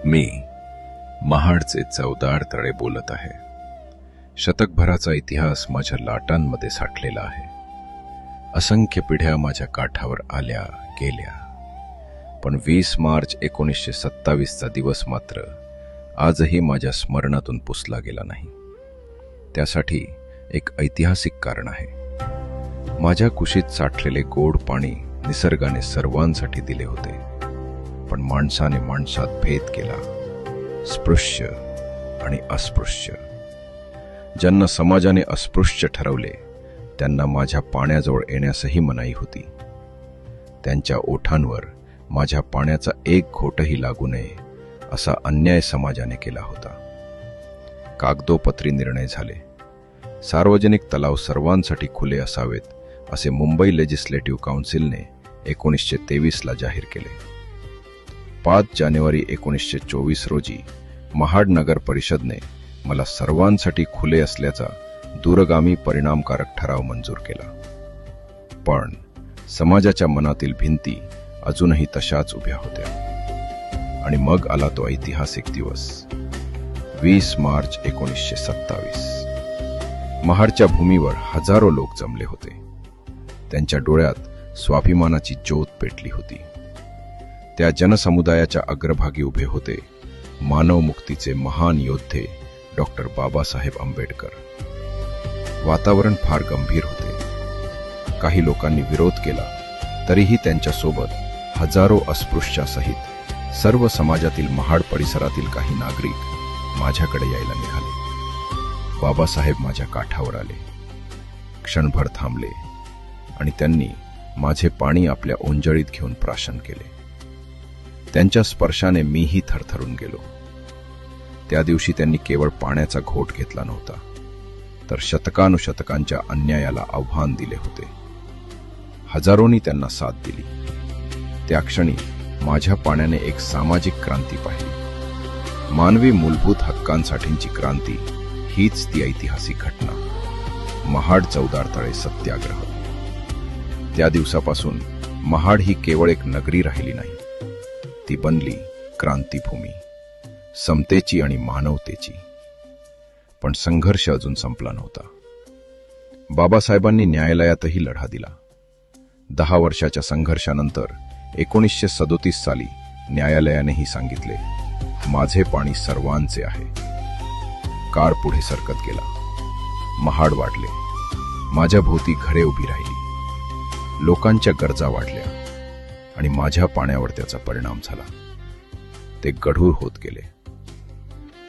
मी महाडचे चवदार तळे बोलत आहे. शतकभराचा इतिहास माझ्या लाटांमध्ये साठलेला आहे. असंख्य पिढ्या माझ्या काठावर आल्या गेल्या, पण 20 मार्च 1927चा दिवस मात्र आजही माझ्या स्मरणातून पुसला गेला नाही. त्यासाठी एक ऐतिहासिक कारण आहे. माझ्या कुशीत साठलेले गोड पाणी निसर्गाने सर्वांसाठी दिले होते, पण माणसाने माणसात भेद केला. स्पृश्य आणि अस्पृश्य. ज्यांना समाजाने अस्पृश्य ठरवले त्यांना माझ्या पाण्याजवळ येण्यासही मनाई होती. त्यांच्या ओठांवर माझ्या पाण्याचा एक घोटही लागू नये असा अन्याय समाजाने केला होता. कागदोपत्री निर्णय झाले. सार्वजनिक तलाव सर्वांसाठी खुले असावेत असे मुंबई लेजिस्लेटिव्ह काउन्सिलने 1923ला जाहीर केले. 5 जानेवारी 1924 रोजी महाड नगर परिषदने मला सर्वांसाठी खुले असल्याचा दूरगामी परिणामकारक ठराव मंजूर केला. पण समाजाच्या मनातील भिंती अजूनही तशाच उभ्या होत्या. आणि मग आला तो ऐतिहासिक दिवस 20 मार्च 1927. महाडच्या भूमीवर हजारो लोक जमले होते. त्यांच्या डोळ्यात स्वाभिमानाची ज्योत पेटली होती. त्या जनसमुदायाच्या अग्रभागी उभे होते मानव मुक्तीचे महान योद्धे डॉक्टर बाबासाहेब आंबेडकर. वातावरण फार गंभीर होते. काही लोकांनी विरोध केला, तरीही त्यांच्यासोबत हजारो अस्पृश्यासहित सर्व समाजातील महाड परिसरातील काही नागरिक माझ्याकडे यायला निघाले. बाबासाहेब माझ्या काठावर आले, क्षणभर थांबले आणि त्यांनी माझे पाणी आपल्या ओंजळीत घेऊन प्राशन केले. त्यांच्या स्पर्शाने मीही थरथरून गेलो. त्या दिवशी त्यांनी केवळ पाण्याचा घोट घेतला नव्हता, तर शतकानुशतकांच्या अन्यायाला आव्हान दिले होते. हजारोंनी त्यांना साथ दिली. त्या क्षणी माझ्या पाण्याने एक सामाजिक क्रांती पाहिली. मानवी मूलभूत हक्कांसाठीची क्रांती. हीच ती ऐतिहासिक घटना, महाड चवदार तळे सत्याग्रह. त्या दिवसापासून महाड ही केवळ एक नगरी राहिली नाही, ती बनली क्रांतीभूमी, समतेची आणि मानवतेची. पण संघर्ष अजून संपला नव्हता. बाबासाहेबांनी न्यायालयातही लढा दिला. 10 वर्षाच्या संघर्षानंतर 1937 साली न्यायालयानेही सांगितले, माझे पाणी सर्वांचे आहे. काळ पुढे सरकत गेला. महाड वाढले. माझ्या भोवती घरे उभी राहिली. लोकांच्या गरजा वाढल्या आणि माझ्या पाण्यावर त्याचा परिणाम झाला. ते गढूर होत गेले.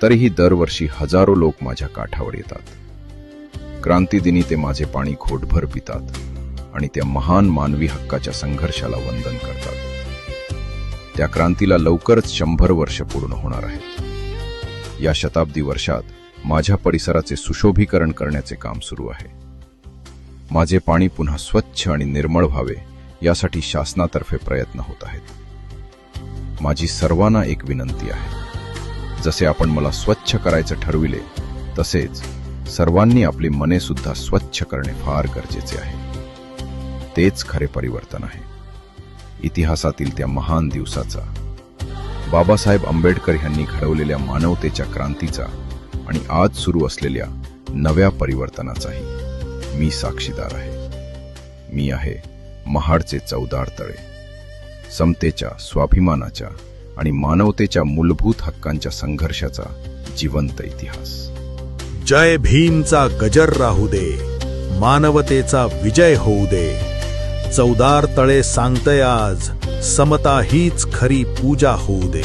तरीही दरवर्षी हजारो लोक माझ्या काठावर येतात. क्रांतीदिनी ते माझे पाणी घोटभर पितात आणि त्या महान मानवी हक्काच्या संघर्षाला वंदन करतात. त्या क्रांतीला लवकरच 100 वर्ष पूर्ण होणार आहेत. या शताब्दी वर्षात माझ्या परिसराचे सुशोभीकरण करण्याचे काम सुरू आहे. माझे पाणी पुन्हा स्वच्छ आणि निर्मळ व्हावे यासाठी शासनातर्फे प्रयत्न होत आहेत. माझी सर्वांना एक विनंती आहे. जसे आपण मला स्वच्छ करायचे ठरविले, तसेच सर्वांनी आपली मने सुद्धा स्वच्छ करणे फार गरजेचे आहे. तेच खरे परिवर्तन आहे. इतिहासातील त्या महान दिवसाचा, बाबासाहेब आंबेडकर यांनी घडवलेल्या मानवतेच्या क्रांतीचा आणि आज सुरू असलेल्या नव्या परिवर्तनाचाही मी साक्षीदार आहे. मी आहे महाडचे चवदार तळे, समतेच्या, स्वाभिमानाच्या आणि मानवतेच्या मूलभूत हक्कांच्या संघर्षाचा जिवंत इतिहास. जय भीमचा गजर राहू दे, मानवतेचा विजय होऊ दे. चवदार तळे सांगतय आज, समता हीच खरी पूजा होऊ दे.